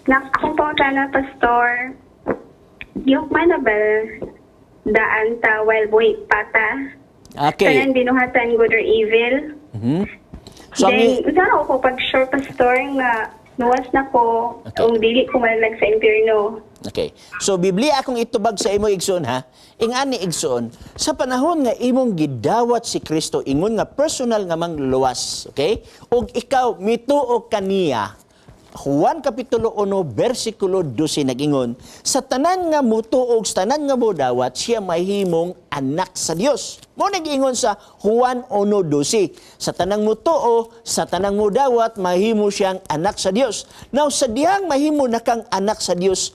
Akong pangutan na pastor, yung manabal daan ta wild boy pata. Okay. Kanan binuhatan good or evil. Mhm. So, Then, saan ako pag sure pastor nga nuwas na ko, Okay. kung dili ko malalag sa impyerno. okay. So, Biblia akong itubag sa imo igsoon ha. Ingani igsoon, sa panahon nga imong gidawat si Kristo, ingon nga personal nga mangluluwas. Okay? Og ikaw, mituo kaniya, Juan Kapitulo 1, versikulo 12 nag-ingon, sa tanan nga mutuog, sa tanan nga modawat, siya mahimong anak sa Dios. Mo nag-ingon sa Juan 1:12, sa tanang mutuo, sa tanang modawat, mahimo siyang anak sa Dios. Now, sa diyang mahimo na kang anak sa Dios,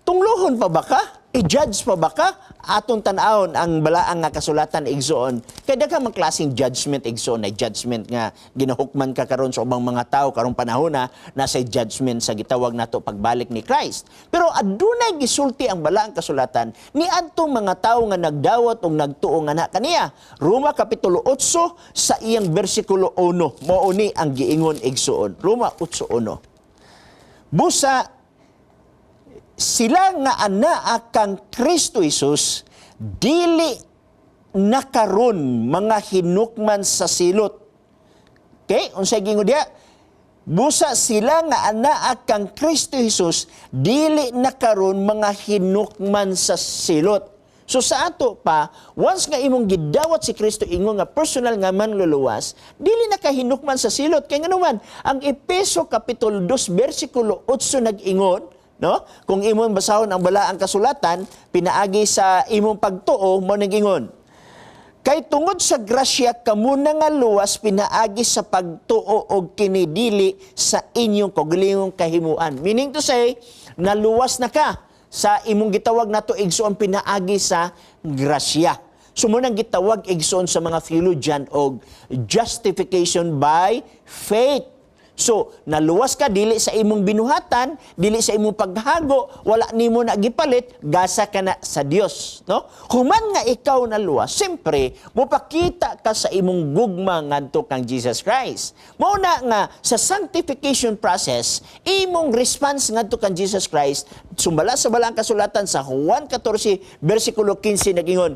tunglohon pa ba ka? I-judge pa ba ka? Atong tanawon ang balaang nga kasulatan igsoon. Kaya ka magklaseng judgment igsoon, ay judgment nga ginahukman ka karon sa ubang mga tao karong panahon na nasa judgment sa gitawag nato pagbalik ni Christ. Pero adunay gisulti ang balaang kasulatan ni adtong mga tao nga nagdawat og nagtuo nga na kaniya. Roma Kapitulo 8 sa iyang bersikulo 1 mao ni ang giingon igsoon. Roma 8:1. Busa sila nga anaa kang Kristo Jesus, dili nakaron mga hinukman sa silot. Okay? Unsay gingon diha? Busa sila nga anaa kang Kristo Jesus, dili nakaron mga hinukman sa silot. So sa ato pa, once nga imong gidawat si Kristo, ingon nga personal nga manluluwas, dili nakahinukman sa silot. Kaya nga naman, ang Efeso Kapitulo 2, versikulo 8 nag-ingon, no? Kung imong basahon ang balaang kasulatan, pinaagi sa imong pagtuo mo nag-ingon. Kay tungod sa grasya kamo na nga luwas pinaagi sa pagtuo og kinidili sa inyong kaugalingong kahimuan. Meaning to say, naluwas na ka sa imong gitawag nato igsoon pinaagi sa grasya. Sumunang gitawag igsoon sa mga theologian og justification by faith. So, naluwas ka, dili sa imong binuhatan, dili sa imong paghago, wala nimo na gipalit, gasa ka na sa Dios. No? Human nga ikaw naluwas, siyempre, mupakita ka sa imong gugma ngadto kang Jesus Christ. Mauna nga, sa sanctification process, imong response ngadto kang Jesus Christ, sumbala sa balang kasulatan sa Juan 14, versikulo 15, nagingon,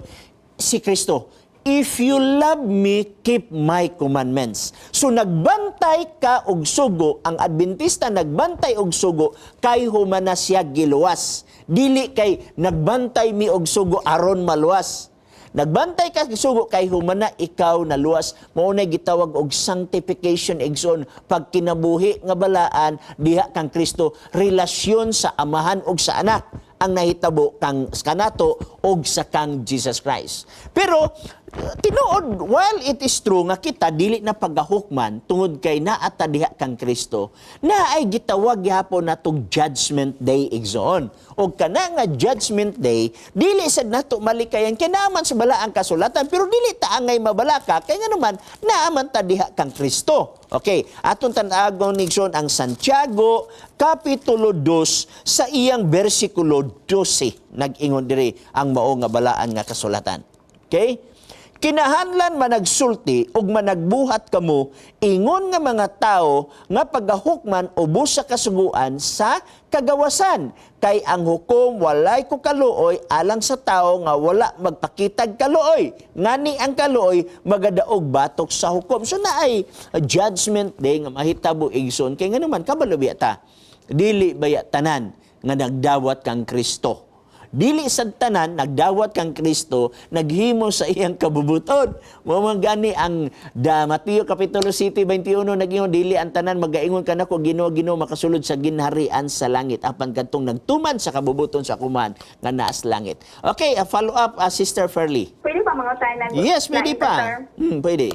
si Kristo, if you love me, keep my commandments. So nagbantay ka og sugo, ang Adventista nagbantay og sugo, kay humana siya giluwas. Dili kay nagbantay mi og sugo aron maluwas. Nagbantay ka og sugo kay humana ikaw naluwas. Mao na gitawag og sanctification igsoon, pagkinabuhi nga balaan diha kang Kristo, relasyon sa amahan og sa anak ang nahitabo kang kanato og sa kang Jesus Christ. Pero tinuod, while it is true nga kita dili na pagahukman tungod kay naata diha kang Kristo, na ay gitawag gihapon natong judgment day igsoon. Og kana nga judgment day, dili sad nato malikayan kay naaman sa balaang kasulatan, pero dili ta angay mabalaka kay nga naman naaman ta diha kang Kristo. Okay, aton tan-agon igsoon ang Santiago Kapitulo 2 sa iyang bersikulo 12 nag-ingon diri ang mao nga balaan nga kasulatan. Okay? Kinahanglan managsulti ug managbuhat kamo ingon nga mga tao nga pagahukman ubos sa kasuguan sa kagawasan, kay ang hukom walay ko kaluoy alang sa tao nga wala magpakitag kaluoy, ngani ang kaluoy magadaog batok sa hukom. So na ay judgment day nga mahitabo igsoon kay nga naman kabalo biya ta, dili baya tanan nga nagdawat kang Kristo. Dili sad tanan nagdawat kang Kristo naghimo sa iyang kabubuton. Mamagani ang Mateo Kapitulo 7:21 nagingon, dili ang tanan magaingon kanako Ginoo Ginoo makasulod sa ginharian sa langit apan kadtong nagtuman sa kabubuton sa kuman nga naa sa langit. Okay, a follow up Sister Fairly. Pwede pa mga tanan? Yes, pwede pa. Pwede.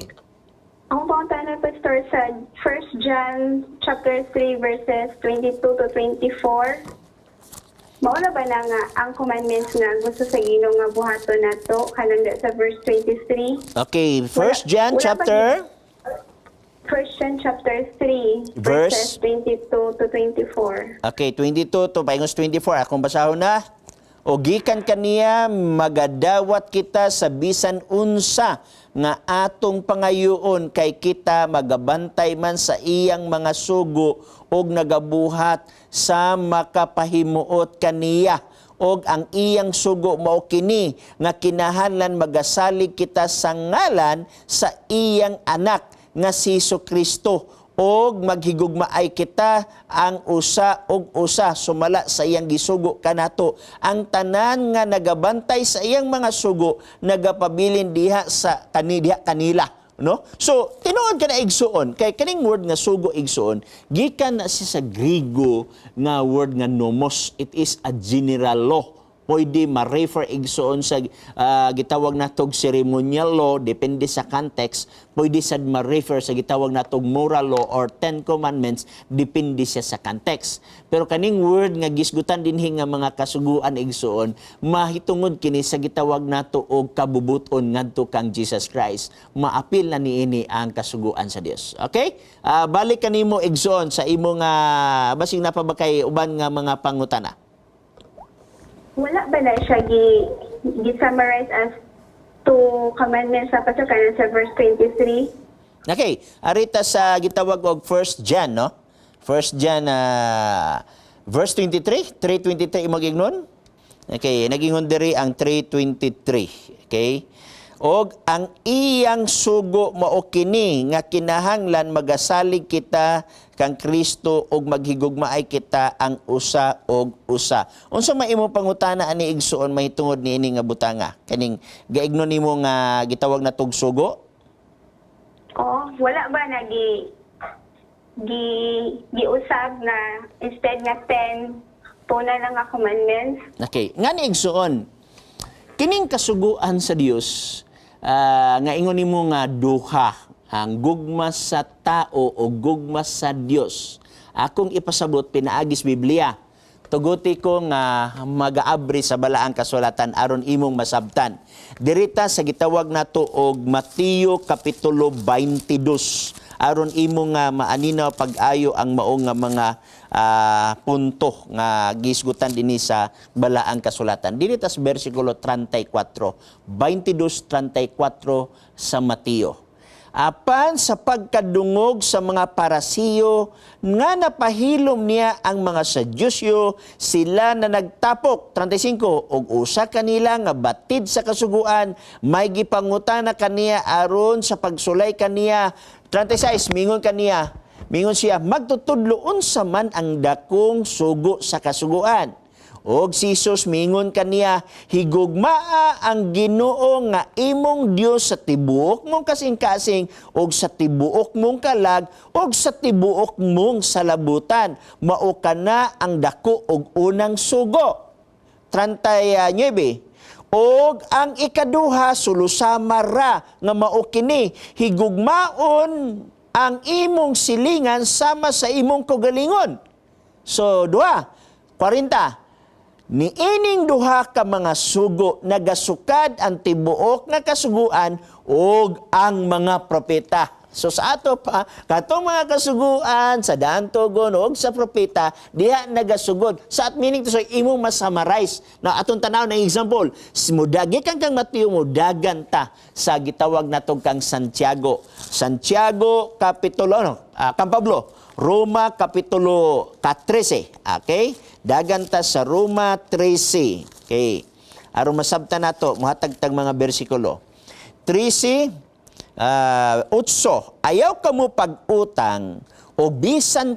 Ang pangutan na pastor sa 1 John chapter 3 verses 22 to 24. Mauna ba na nga ang commandments nga gusto sa Ginoo nga buhaton nato kanang sa verse 23? Okay, 1 John chapter 1 John chapter 3 verses 22 to 24. Okay, 22 to paingos 24 akong basahon na. O gikan kaniya magadawat kita sa bisan unsa nga atong pangayoon kay kita magabantay man sa iyang mga sugo og nagabuhat sa makapahimuot kaniya, og ang iyang sugo mao kini nga kinahanglan magasalig kita sa ngalan sa iyang anak nga si Kristo, og maghigugmaay kita ang usa og usa sumala sa iyang gisugo kanato. Ang tanan nga nagabantay sa iyang mga sugo nagapabilin diha sa kanila, no? So tinuod ka na igsuon kay kaning word nga sugo igsuon gikan na siya sa Griego nga word nga nomos. It is a general law. Pwede ma-refer igsuon sa gitawag natog ceremonial law, depende sa context. Pwede sad ma-refer sa gitawag natog moral law or Ten Commandments, depende siya sa context. Pero kaning word nga gisgutan dinhi nga mga kasuguan igsuon, mahitungod kini sa gitawag nato og kabubuton ngadto kang Jesus Christ. Maapil na niini ang kasuguan sa Dios. Okay? Balik kanimo igsuon sa imong basing napabakay uban nga mga pangutana. Wala ba na siya gi-summarize as two commandments sa pasukanan sa verse 23? Okay, arita sa gitawag og 1 John, no? 1 John verse 23, 3:23 imong ignon. Okay, nagingon diri ang 3:23. Okay? Og ang iyang sugo mao kini nga kinahanglan magasalig kita kang Kristo og maghigugmaay kita ang usa og usa. Unsa may imong pangutana ani igsuon mahitungod niini nga butanga? Kaning gaignon nimo nga gitawag na tog sugo? Oh, wala ba na giusab na instead nga 10 tuna lang nga commandments? Okay, nga ni igsuon kining kasuguan sa Dios nga ingon nimo nga duha, ang gugma sa tao o gugma sa Dios. Akong ipasabot pinaagis Biblia. Tuguti ko nga mag-aabri sa balaang kasulatan aron imong masabtan. Dirita sa gitawag nato og Mateo kapitulo 22. Aron imong maaninaw pag-ayo ang mao nga mga punto nga gisgutan dinhi sa balaang kasulatan. Dili tas bersikulo 34, 22:34 sa Mateo. Apan sa pagkadungog sa mga Parasiyo nga napahilom niya ang mga Sadyusyo, sila na nagtapok 35 og usa kanila nga batid sa kasuguan may gipangutana kaniya aron sa pagsulay kaniya 36 mingon siya magtutudlo unsa man ang dakong sugo sa kasuguan. Og si Jesus mingon kaniya, higugmaa ang Ginoo nga imong Dios sa tibuok mong kasing-kasing og sa tibuok mong kalag og sa tibuok mong salabutan. Mao kana ang dako og unang sugo. 39. Og ang ikaduha sulusama ra nga mao kini, higugmaon ang imong silingan sama sa imong kaugalingon. So, 40. Niining duha ka mga sugo nagasukad ang tibuok nga kasuguan ug ang mga propeta. So sa ato pa, katong mga kasuguan sa dantogon ug sa propeta diha nagasugod. Sa at meaning to so imong masummarize na atong tanaw na example, mudagi kang Mateo mudagan ta sa gitawag natong kang Santiago. Santiago kapitulo kang Pablo, Roma kapitulo 13. Okay? Dagan ta sa Roma 13. Okay. Aron masabtan nato, muhatag-tag mga bersikulo. 13 ayaw ka mo pag-utang o bisan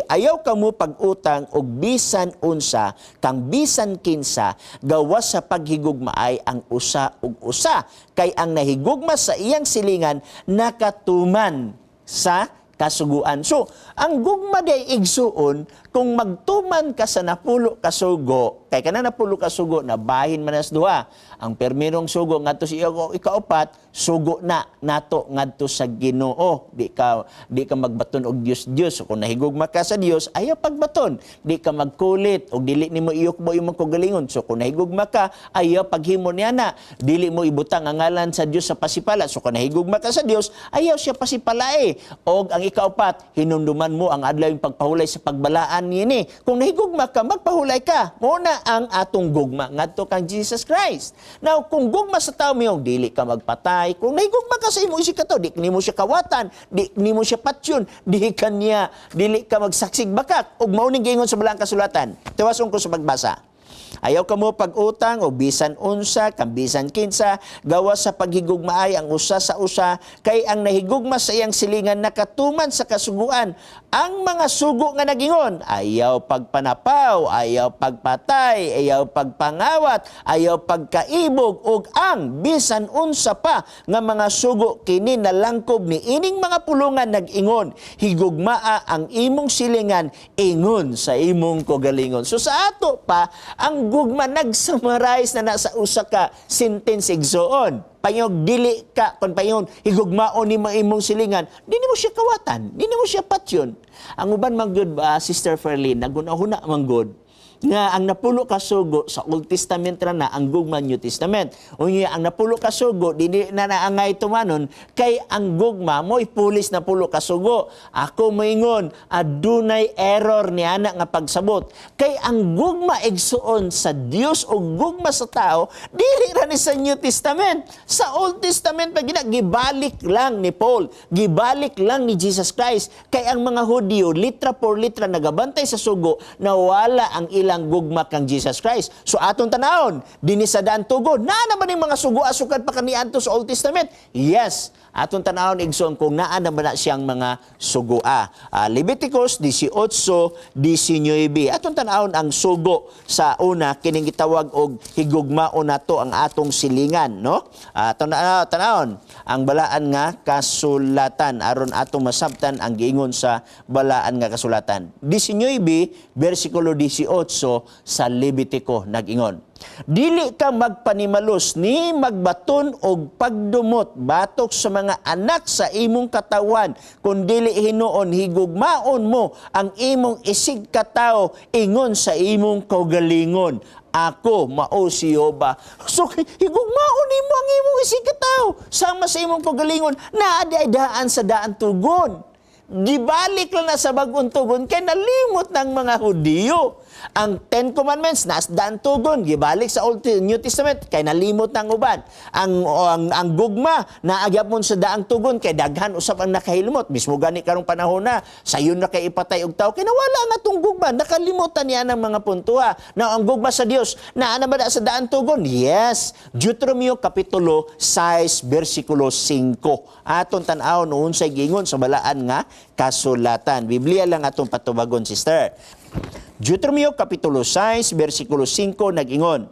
ayaw ka mo pag-utang o bisan unsa kang bisan kinsa gawas sa paghigugmaay ang usa ug usa kay ang nahigugma sa iyang silingan nakatuman sa kasuguan. So, ang gugma day igsuon, kung magtuman ka sa napulo ka sugo, kay kana napulo ka sugo, nabahin man as duha. Ang permirong sugo, ngadto sa iyo, ikaupat, sugo na nato ngadto sa Ginoo. Di ka magbaton og Dios. So, kung nahigugma ka sa Dios, ayaw pagbaton. Di ka magkulit, o dili nimo iyukbo imong kaugalingon. So, kung nahigugma ka, ayaw paghimo niya na. Dili mo ibutang ang ngalan sa Dios sa pasipala. So, kung nahigugma ka sa Dios, ayaw siya pasipalae. O ang ikaupat, hinumduman mo ang adlaw yung pagpahulay sa pagbalaan niini. Kung nahigugma ka, magpahulay ka. Muna, na ang atong gugma ngadto kang Jesus Christ. Now, kung gugma sa tao miyong dili ka magpatay, kung nahigugma ka sa imong isig kato, di nimo siya kawatan, di nimo siya patyon, dili ka magsaksig bakak, ug mao ning giingon sa Balang Kasulatan. Tiwason ko sa pagbasa. Ayaw ka mo pag-utang o bisan unsa, kang bisan kinsa, gawas sa paghigugmaay ang usa sa usa, kay ang nahigugma sa iyang silingan nakatuman sa kasuguan. Ang mga sugo nga nagingon, ayaw pagpanapaw, ayaw pagpatay, ayaw pagpangawat, ayaw pagkaibog, ug ang bisan unsa pa nga mga sugo kini nalangkob ni ining mga pulungan nag-ingon, higugmaa ang imong silingan, ingon sa imong kogalingon. So sa ato pa, ang gugma nag-summarize na nasa usa ka sentence igsoon. Payong dili ka, kung payong higugmaon ni imong silingan, di mo siya kawatan, di mo siya patyon. Ang uban manggod Sister Ferlin, nagunahuna manggod, nga ang napulo ka sugo sa Old Testament ra na ang gugma New Testament. Unya ang napulo ka sugo dili na naangay tumanon kay ang gugma mo'y pulis na pulo ka sugo. Ako moingon adunay error ni ana nga pagsabot. Kay ang gugma igsuon sa Dios o gugma sa tao dili ra ni sa New Testament. Sa Old Testament pa gibalik lang ni Paul, gibalik lang ni Jesus Christ. Kay ang mga Hudyo litra por litra nagabantay sa sugo na wala ang ilang gugma kang Jesus Christ. So atong tanawon, dinhi sa daan tugon, naa naman yung mga sugo asukad pa kaniadto sa Old Testament? Yes. Atong tanawon igsoon kung naa naman na siyang mga sugua. Leviticus 18:19. Atong tanawon ang sugo sa una kining gitawag og higugmao nato ang atong silingan, no? Tanawon ang balaan nga kasulatan aron atong masabtan ang giingon sa balaan nga kasulatan. 19 bersikulo 18 sa Levitico nag-ingon, dili ka magpanimalos ni magbaton og pagdumot batok sa mga anak sa imong katawan, kundili hinuon higugmaon mo ang imong isig katawo ingon sa imong kaugalingon. Ako mao si Jehova. So higugmaon nimo ang imong isig katawo sama sa imong kaugalingon naa daan sa daan tugon. Gibalik lang na sa bagong tugon kay nalimot ng mga Hudyo. Ang Ten Commandments nas daan tugon, gibalik sa Old New Testament kay nalimot ng uban. Ang gugma naagyapon sa daang tugon kay daghan usab ang nakahilimot. Mismo gani karong panahon na sayon na kay ipatay og tawo kay nawala nga tong gugma, nakalimutan niya ng mga puntuha. Now ang gugma sa Dios naa na ba sa daang tugon? Yes. Deuteronomio kapitulo 6 bersikulo 5. Aton tan-aw noon sa gingon sa balaan nga kasulatan. Biblia lang atong patubagon, sister. Deuteronomio kapitulo 6 bersikulo 5 nag-ingon,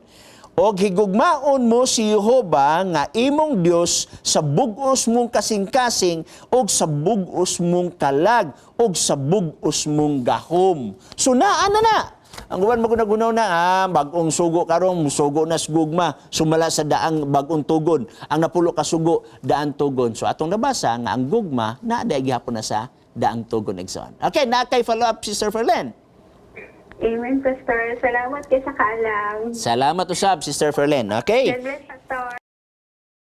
og higugmaon mo si Jehova nga imong Dios sa bug-os mong kasing-kasing og sa bug-os mong kalag og sa bug-os mong gahom. So naa na. Ang uban magunagunaw na, bagong sugo karong sugo na gugma, sumala sa daang bagong tugon. Ang napulo ka sugo, daan tugon. So atong nabasa nga ang gugma, naada gyapon na sa daang tugon igsoon. Okay, na kay follow up Sister Ferlin. Amen, Pastor. Salamat kayo sa kaalam. Salamat usab Sister Ferlin. Okay? God bless, Pastor.